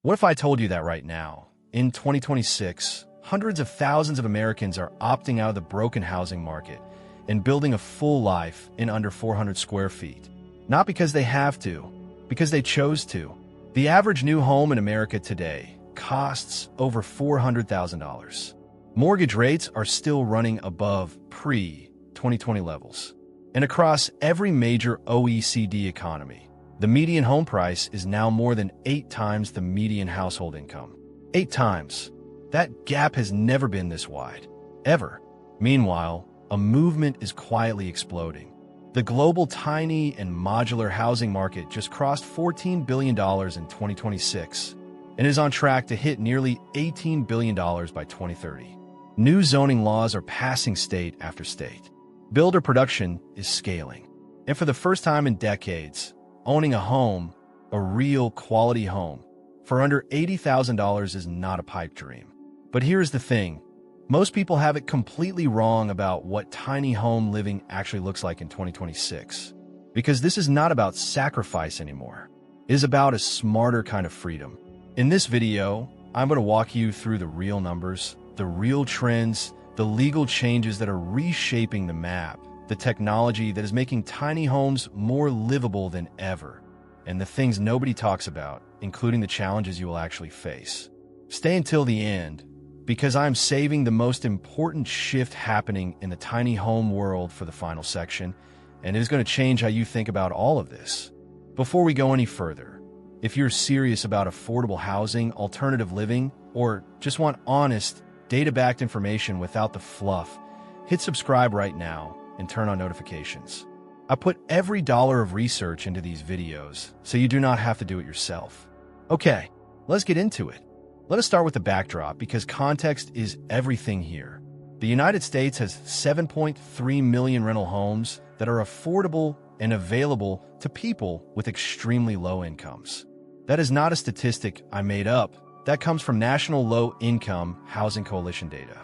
What if I told you that right now, in 2026, hundreds of thousands of Americans are opting out of the broken housing market and building a full life in under 400 square feet? Not because they have to, because they chose to. The average new home in America today costs over $400,000. Mortgage rates are still running above pre-2020 levels. And across every major OECD economy, the median home price is now more than 8 times the median household income. 8 times. That gap has never been this wide, ever. Meanwhile, a movement is quietly exploding. The global tiny and modular housing market just crossed $14 billion in 2026 and is on track to hit nearly $18 billion by 2030. New zoning laws are passing state after state. Builder production is scaling. And for the first time in decades, owning a home, a real quality home, for under $80,000 is not a pipe dream. But here's the thing. Most people have it completely wrong about what tiny home living actually looks like in 2026. Because this is not about sacrifice anymore. It is about a smarter kind of freedom. In this video, I'm going to walk you through the real numbers, the real trends, the legal changes that are reshaping the map, the technology that is making tiny homes more livable than ever, and the things nobody talks about, including the challenges you will actually face. Stay until the end, because I'm saving the most important shift happening in the tiny home world for the final section, and it is going to change how you think about all of this. Before we go any further, if you're serious about affordable housing, alternative living, or just want honest, data-backed information without the fluff, hit subscribe right now and turn on notifications. I put every dollar of research into these videos, so you do not have to do it yourself. Okay, let's get into it. Let us start with the backdrop, because context is everything here. The United States has 7.3 million rental homes that are affordable and available to people with extremely low incomes. That is not a statistic I made up. That comes from National Low Income Housing Coalition data.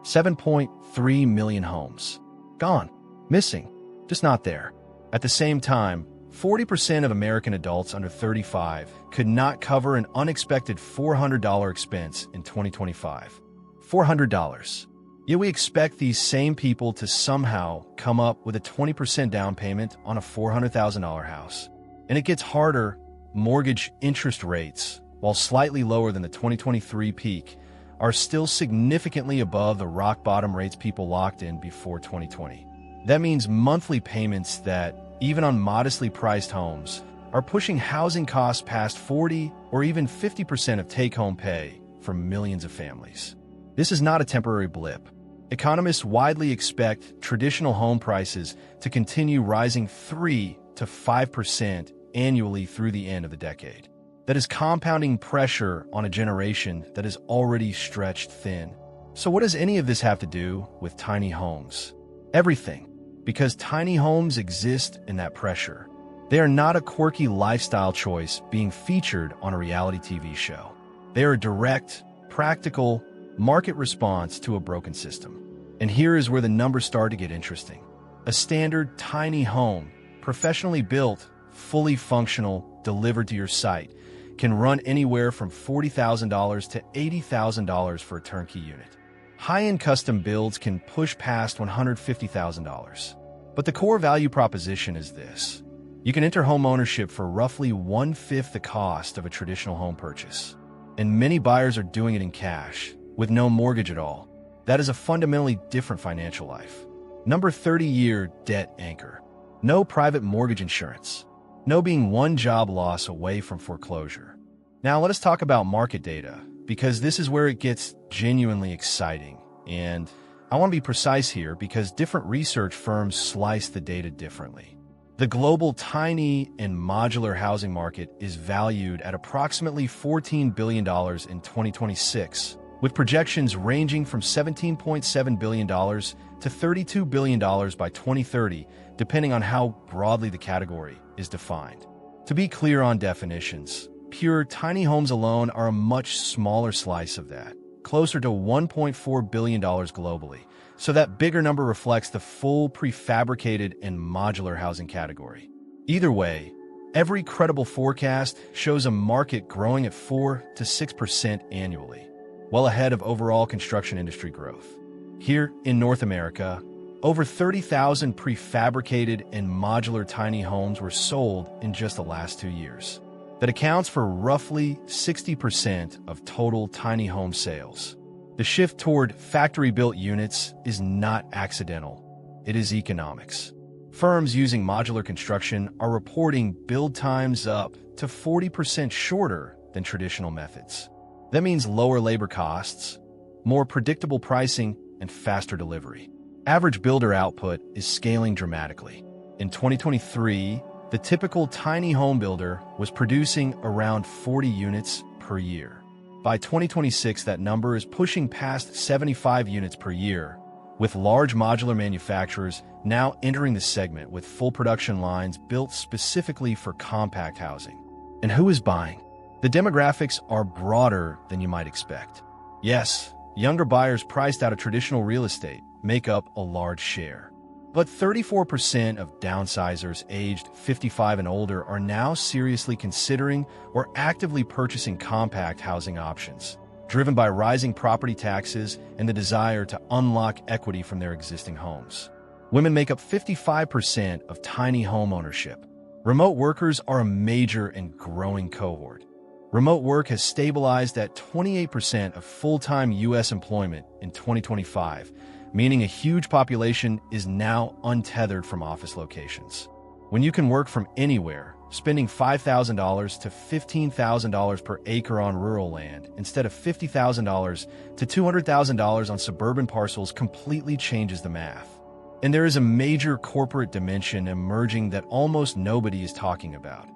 7.3 million homes. Gone. Missing. Just not there. At the same time, 40% of American adults under 35 could not cover an unexpected $400 expense in 2025. $400. Yet we expect these same people to somehow come up with a 20% down payment on a $400,000 house. And it gets harder. Mortgage interest rates, while slightly lower than the 2023 peak, are still significantly above the rock-bottom rates people locked in before 2020. That means monthly payments that, even on modestly priced homes, are pushing housing costs past 40 or even 50% of take-home pay for millions of families. This is not a temporary blip. Economists widely expect traditional home prices to continue rising 3 to 5% annually through the end of the decade. That is compounding pressure on a generation that is already stretched thin. So what does any of this have to do with tiny homes? Everything. Because tiny homes exist in that pressure. They are not a quirky lifestyle choice being featured on a reality TV show. They are a direct, practical, market response to a broken system. And here is where the numbers start to get interesting. A standard tiny home, professionally built, fully functional, delivered to your site, can run anywhere from $40,000 to $80,000 for a turnkey unit. High-end custom builds can push past $150,000. But the core value proposition is this. You can enter home ownership for roughly 1/5 the cost of a traditional home purchase. And many buyers are doing it in cash, with no mortgage at all. That is a fundamentally different financial life. Number 30-year debt anchor. No private mortgage insurance. No being one job loss away from foreclosure. Now let us talk about market data, because this is where it gets genuinely exciting. And I want to be precise here because different research firms slice the data differently. The global tiny and modular housing market is valued at approximately $14 billion in 2026, with projections ranging from $17.7 billion to $32 billion by 2030, depending on how broadly the category is defined. To be clear on definitions, pure tiny homes alone are a much smaller slice of that, closer to $1.4 billion globally, so that bigger number reflects the full prefabricated and modular housing category. Either way, Every credible forecast shows a market growing at 4 to 6% annually, well ahead of overall construction industry growth. Here in North America, over 30,000 prefabricated and modular tiny homes were sold in just the last 2 years. That accounts for roughly 60% of total tiny home sales. The shift toward factory-built units is not accidental. It is economics. Firms using modular construction are reporting build times up to 40% shorter than traditional methods. That means lower labor costs, more predictable pricing, and faster delivery. Average builder output is scaling dramatically. In 2023, the typical tiny home builder was producing around 40 units per year. By 2026, that number is pushing past 75 units per year, with large modular manufacturers now entering the segment with full production lines built specifically for compact housing. And who is buying? The demographics are broader than you might expect. Yes, younger buyers priced out of traditional real estate make up a large share. But 34% of downsizers aged 55 and older are now seriously considering or actively purchasing compact housing options, driven by rising property taxes and the desire to unlock equity from their existing homes. Women make up 55% of tiny home ownership. Remote workers are a major and growing cohort. Remote work has stabilized at 28% of full-time U.S. employment in 2025, meaning a huge population is now untethered from office locations. When you can work from anywhere, spending $5,000 to $15,000 per acre on rural land instead of $50,000 to $200,000 on suburban parcels completely changes the math. And there is a major corporate dimension emerging that almost nobody is talking about.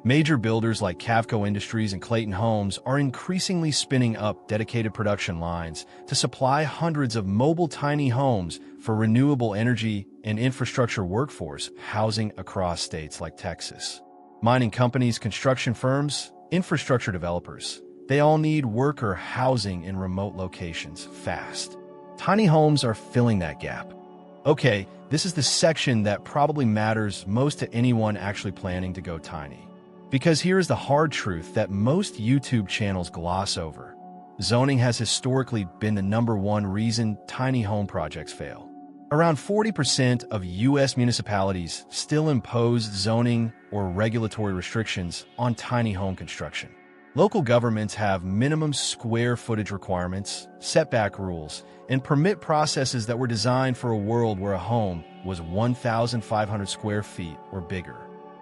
Major builders like Cavco Industries and Clayton Homes are increasingly spinning up dedicated production lines to supply hundreds of mobile tiny homes for renewable energy and infrastructure workforce housing across states like Texas. Mining companies, construction firms, infrastructure developers, they all need worker housing in remote locations fast. Tiny homes are filling that gap. Okay, this is the section that probably matters most to anyone actually planning to go tiny. Because here's the hard truth that most YouTube channels gloss over. Zoning has historically been the #1 reason tiny home projects fail. Around 40% of U.S. municipalities still impose zoning or regulatory restrictions on tiny home construction. Local governments have minimum square footage requirements, setback rules, and permit processes that were designed for a world where a home was 1,500 square feet or bigger.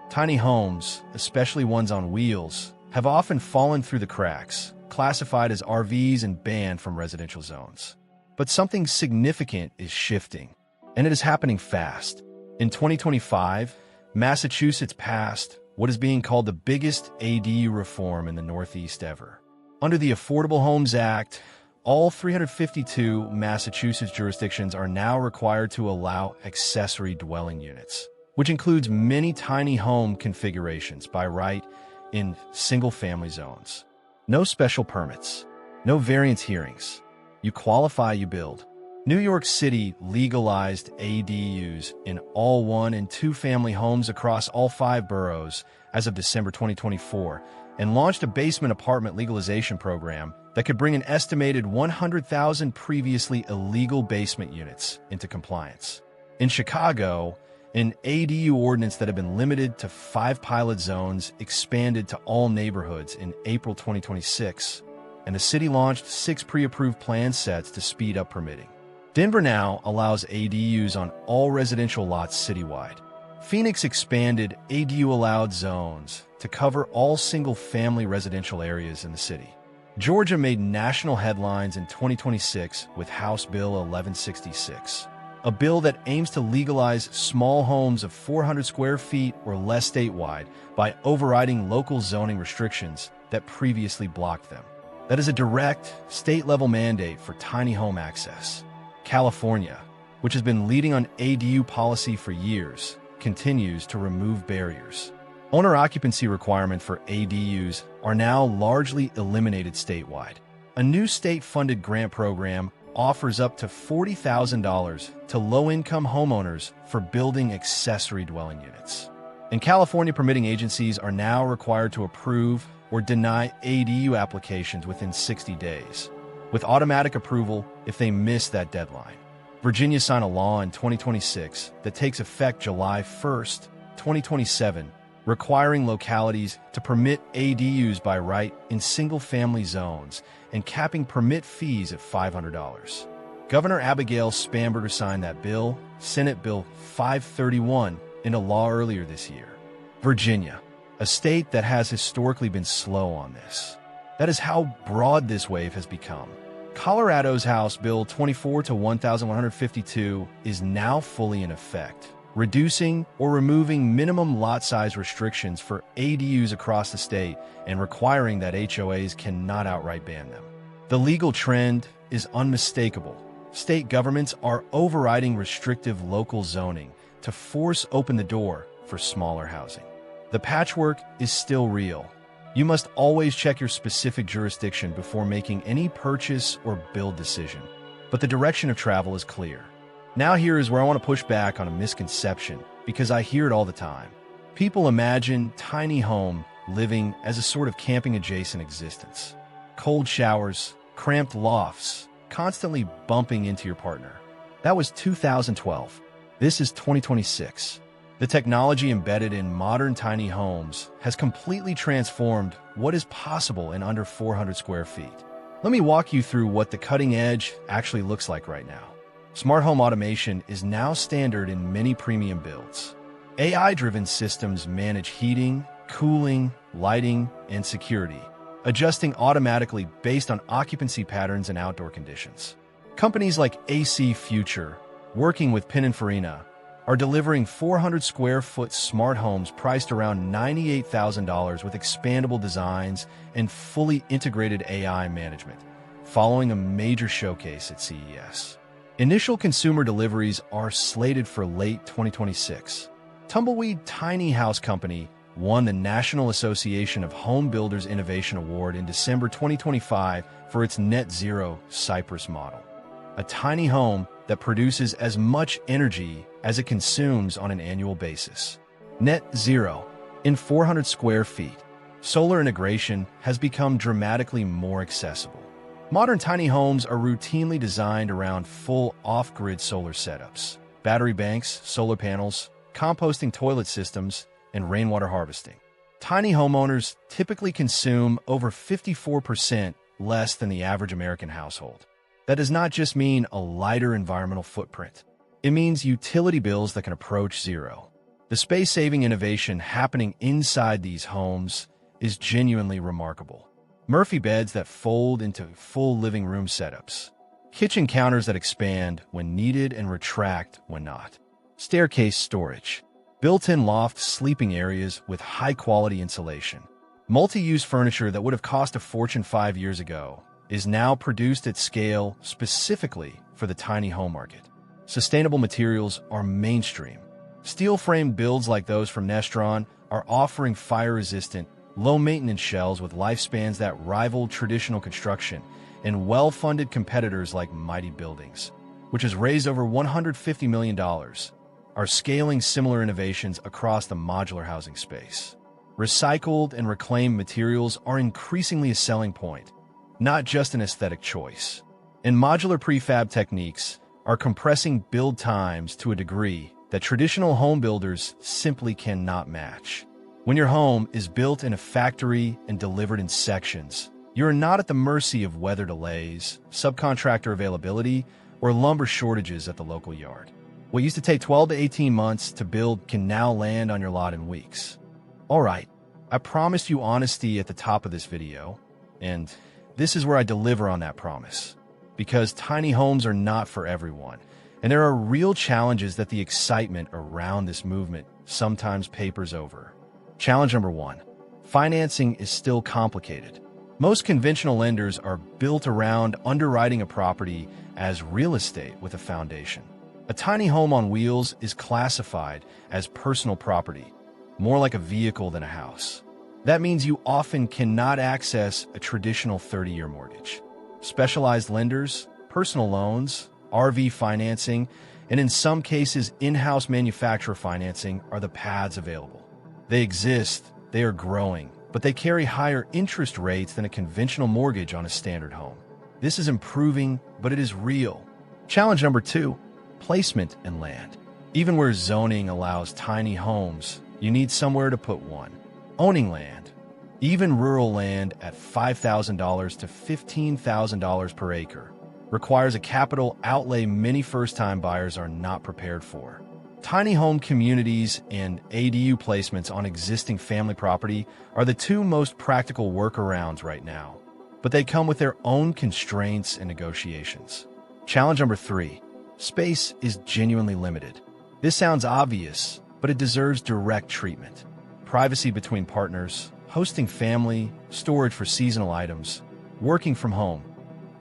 Tiny homes, especially ones on wheels, have often fallen through the cracks, classified as RVs and banned from residential zones. But something significant is shifting, and it is happening fast. In 2025, Massachusetts passed what is being called the biggest ADU reform in the Northeast ever. Under the Affordable Homes Act, all 352 Massachusetts jurisdictions are now required to allow accessory dwelling units, which includes many tiny home configurations by right in single-family zones. No special permits, no variance hearings. You qualify, you build. New York City legalized ADUs in all 1- and 2-family homes across all 5 boroughs as of December 2024 and launched a basement apartment legalization program that could bring an estimated 100,000 previously illegal basement units into compliance. In Chicago, an ADU ordinance that had been limited to 5 pilot zones expanded to all neighborhoods in April 2026, and the city launched 6 pre-approved plan sets to speed up permitting. Denver now allows ADUs on all residential lots citywide. Phoenix expanded ADU-allowed zones to cover all single-family residential areas in the city. Georgia made national headlines in 2026 with House Bill 1166. A bill that aims to legalize small homes of 400 square feet or less statewide by overriding local zoning restrictions that previously blocked them. That is a direct, state-level mandate for tiny home access. California, which has been leading on ADU policy for years, continues to remove barriers. Owner occupancy requirements for ADUs are now largely eliminated statewide. A new state-funded grant program offers up to $40,000 to low-income homeowners for building accessory dwelling units. In California, permitting agencies are now required to approve or deny ADU applications within 60 days, with automatic approval if they miss that deadline. Virginia signed a law in 2026 that takes effect July 1st, 2027, requiring localities to permit ADUs by right in single-family zones and capping permit fees at $500. Governor Abigail Spanberger signed that bill, Senate Bill 531, into law earlier this year. Virginia, a state that has historically been slow on this. That is how broad this wave has become. Colorado's House Bill 24-1152 is now fully in effect, reducing or removing minimum lot size restrictions for ADUs across the state and requiring that HOAs cannot outright ban them. The legal trend is unmistakable. State governments are overriding restrictive local zoning to force open the door for smaller housing. The patchwork is still real. You must always check your specific jurisdiction before making any purchase or build decision. But the direction of travel is clear. Now here is where I want to push back on a misconception, because I hear it all the time. People imagine tiny home living as a sort of camping-adjacent existence. Cold showers, cramped lofts, constantly bumping into your partner. That was 2012. This is 2026. The technology embedded in modern tiny homes has completely transformed what is possible in under 400 square feet. Let me walk you through what the cutting edge actually looks like right now. Smart home automation is now standard in many premium builds. AI-driven systems manage heating, cooling, lighting, and security, adjusting automatically based on occupancy patterns and outdoor conditions. Companies like AC Future, working with Pininfarina, are delivering 400 square foot smart homes priced around $98,000 with expandable designs and fully integrated AI management, following a major showcase at CES. Initial consumer deliveries are slated for late 2026. Tumbleweed Tiny House Company won the National Association of Home Builders Innovation Award in December 2025 for its Net Zero Cypress model, a tiny home that produces as much energy as it consumes on an annual basis. Net zero in 400 square feet. Solar integration has become dramatically more accessible. Modern tiny homes are routinely designed around full off-grid solar setups, battery banks, solar panels, composting toilet systems, and rainwater harvesting. Tiny homeowners typically consume over 54% less than the average American household. That does not just mean a lighter environmental footprint. It means utility bills that can approach zero. The space-saving innovation happening inside these homes is genuinely remarkable. Murphy beds that fold into full living room setups. Kitchen counters that expand when needed and retract when not. Staircase storage. Built-in loft sleeping areas with high-quality insulation. Multi-use furniture that would have cost a fortune 5 years ago is now produced at scale specifically for the tiny home market. Sustainable materials are mainstream. Steel-framed builds like those from Nestron are offering fire-resistant, low-maintenance shells with lifespans that rival traditional construction, and well-funded competitors like Mighty Buildings, which has raised over $150 million, are scaling similar innovations across the modular housing space. Recycled and reclaimed materials are increasingly a selling point, not just an aesthetic choice. And modular prefab techniques are compressing build times to a degree that traditional home builders simply cannot match. When your home is built in a factory and delivered in sections, you are not at the mercy of weather delays, subcontractor availability, or lumber shortages at the local yard. What used to take 12 to 18 months to build can now land on your lot in weeks. All right, I promised you honesty at the top of this video, and this is where I deliver on that promise. Because tiny homes are not for everyone, and there are real challenges that the excitement around this movement sometimes papers over. Challenge number 1. Financing is still complicated. Most conventional lenders are built around underwriting a property as real estate with a foundation. A tiny home on wheels is classified as personal property, more like a vehicle than a house. That means you often cannot access a traditional 30-year mortgage. Specialized lenders, personal loans, RV financing, and in some cases, in-house manufacturer financing are the paths available. They exist, they are growing, but they carry higher interest rates than a conventional mortgage on a standard home. This is improving, but it is real. Challenge number 2, placement and land. Even where zoning allows tiny homes, you need somewhere to put one. Owning land. Even rural land at $5,000 to $15,000 per acre requires a capital outlay many first-time buyers are not prepared for. Tiny home communities and ADU placements on existing family property are the two most practical workarounds right now, but they come with their own constraints and negotiations. Challenge number 3, space is genuinely limited. This sounds obvious, but it deserves direct treatment. Privacy between partners, hosting family, storage for seasonal items, working from home.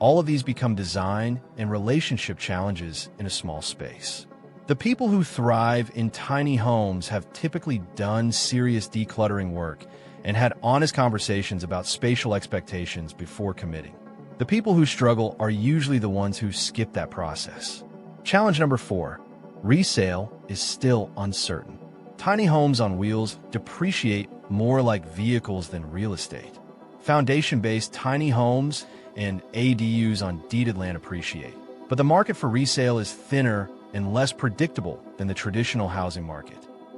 All of these become design and relationship challenges in a small space. The people who thrive in tiny homes have typically done serious decluttering work and had honest conversations about spatial expectations before committing. The people who struggle are usually the ones who skip that process. Challenge number 4, resale is still uncertain. Tiny homes on wheels depreciate more like vehicles than real estate. Foundation-based tiny homes and ADUs on deeded land appreciate, but the market for resale is thinner and less predictable than the traditional housing market.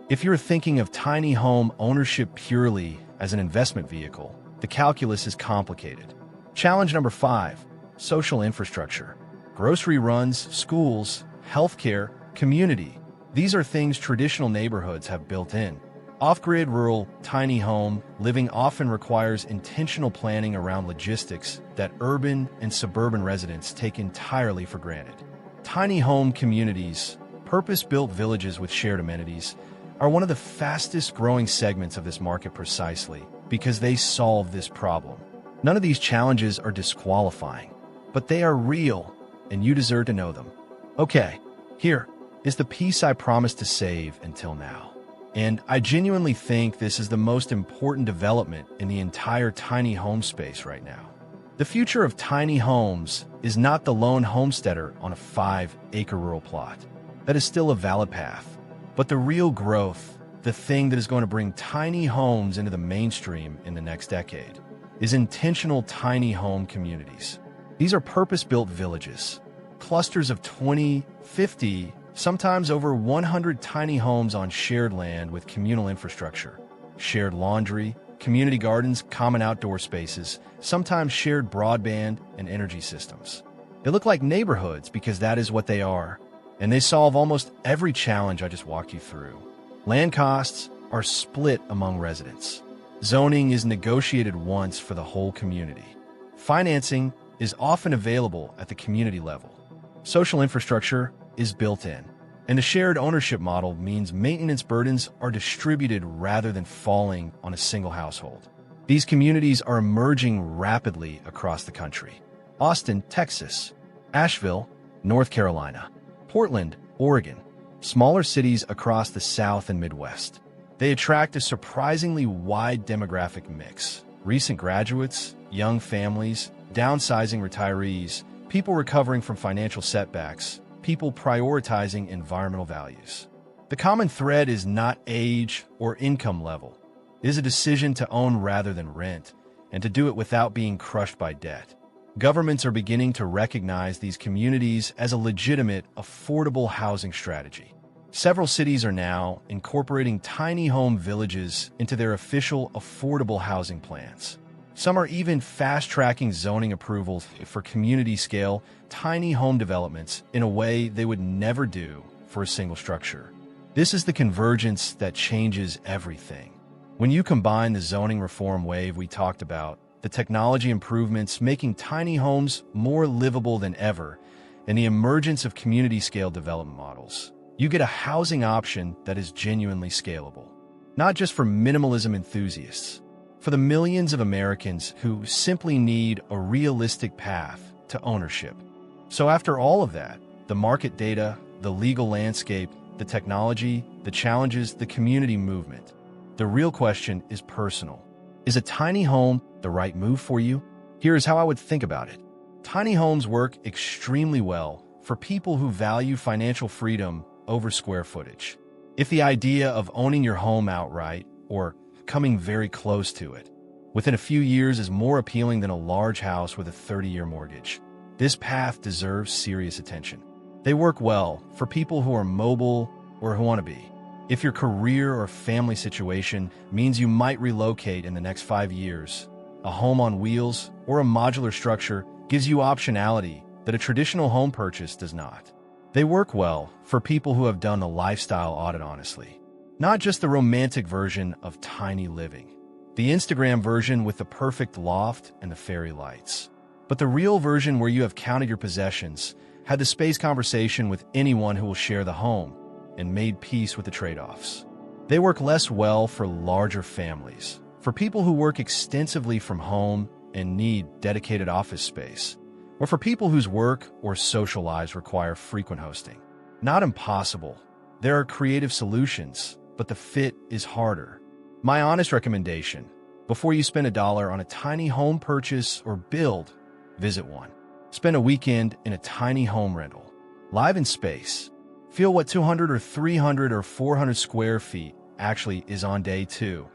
If you're thinking of tiny home ownership purely as an investment vehicle, the calculus is complicated. Challenge number 5, social infrastructure. Grocery runs, schools, healthcare, community. These are things traditional neighborhoods have built in. Off-grid rural, tiny home living often requires intentional planning around logistics that urban and suburban residents take entirely for granted. Tiny home communities, purpose-built villages with shared amenities, are one of the fastest-growing segments of this market precisely because they solve this problem. None of these challenges are disqualifying, but they are real, and you deserve to know them. Okay, here is the piece I promised to save until now. And I genuinely think this is the most important development in the entire tiny home space right now. The future of tiny homes is not the lone homesteader on a 5-acre rural plot. That is still a valid path. But the real growth, the thing that is going to bring tiny homes into the mainstream in the next decade, is intentional tiny home communities. These are purpose-built villages, clusters of 20, 50, sometimes over 100 tiny homes on shared land with communal infrastructure, shared laundry, community gardens, common outdoor spaces, sometimes shared broadband and energy systems. They look like neighborhoods because that is what they are, and they solve almost every challenge I just walked you through. Land costs are split among residents. Zoning is negotiated once for the whole community. Financing is often available at the community level. Social infrastructure is built in, and the shared ownership model means maintenance burdens are distributed rather than falling on a single household. These communities are emerging rapidly across the country. Austin, Texas; Asheville, North Carolina; Portland, Oregon; smaller cities across the South and Midwest. They attract a surprisingly wide demographic mix: recent graduates, young families, downsizing retirees, people recovering from financial setbacks, people prioritizing environmental values. The common thread is not age or income level. It is a decision to own rather than rent, and to do it without being crushed by debt. Governments are beginning to recognize these communities as a legitimate, affordable housing strategy. Several cities are now incorporating tiny home villages into their official affordable housing plans. Some are even fast-tracking zoning approvals for community-scale, tiny home developments in a way they would never do for a single structure. This is the convergence that changes everything. When you combine the zoning reform wave we talked about, the technology improvements making tiny homes more livable than ever, and the emergence of community-scale development models, you get a housing option that is genuinely scalable. Not just for minimalism enthusiasts, for the millions of Americans who simply need a realistic path to ownership. So after all of that, the market data, the legal landscape, the technology, the challenges, the community movement, the real question is personal. Is a tiny home the right move for you? Here's how I would think about it. Tiny homes work extremely well for people who value financial freedom over square footage. If the idea of owning your home outright or coming very close to it, within a few years is more appealing than a large house with a 30-year mortgage. This path deserves serious attention. They work well for people who are mobile or who want to be. If your career or family situation means you might relocate in the next 5 years, a home on wheels or a modular structure gives you optionality that a traditional home purchase does not. They work well for people who have done the lifestyle audit honestly, not just the romantic version of tiny living, the Instagram version with the perfect loft and the fairy lights, but the real version where you have counted your possessions, had the space conversation with anyone who will share the home, and made peace with the trade-offs. They work less well for larger families, for people who work extensively from home and need dedicated office space, or for people whose work or social lives require frequent hosting. Not impossible. There are creative solutions, but the fit is harder. My honest recommendation, before you spend $1 on a tiny home purchase or build, visit one. Spend a weekend in a tiny home rental, live in space. Feel what 200 or 300 or 400 square feet actually is on day 2,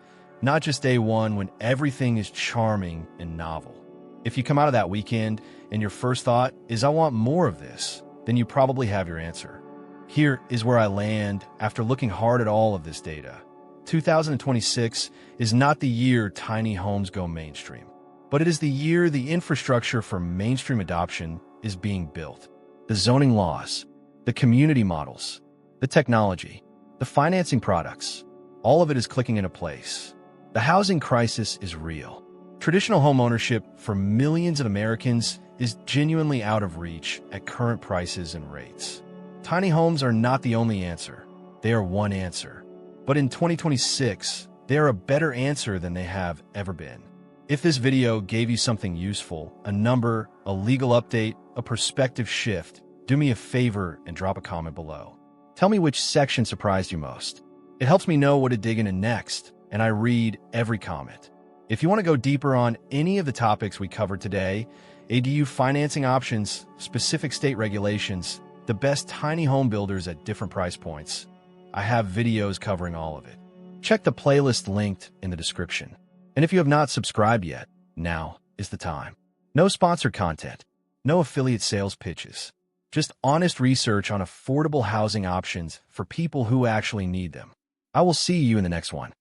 not just day 1 when everything is charming and novel. If you come out of that weekend and your first thought is, I want more of this, then you probably have your answer. Here is where I land after looking hard at all of this data. 2026 is not the year tiny homes go mainstream, but it is the year the infrastructure for mainstream adoption is being built. The zoning laws, the community models, the technology, the financing products, all of it is clicking into place. The housing crisis is real. Traditional home ownership for millions of Americans is genuinely out of reach at current prices and rates. Tiny homes are not the only answer. They are one answer. But in 2026, they are a better answer than they have ever been. If this video gave you something useful, a number, a legal update, a perspective shift, do me a favor and drop a comment below. Tell me which section surprised you most. It helps me know what to dig into next, and I read every comment. If you want to go deeper on any of the topics we covered today, ADU financing options, specific state regulations, the best tiny home builders at different price points, I have videos covering all of it. Check the playlist linked in the description. And if you have not subscribed yet, now is the time. No sponsored content, no affiliate sales pitches, just honest research on affordable housing options for people who actually need them. I will see you in the next one.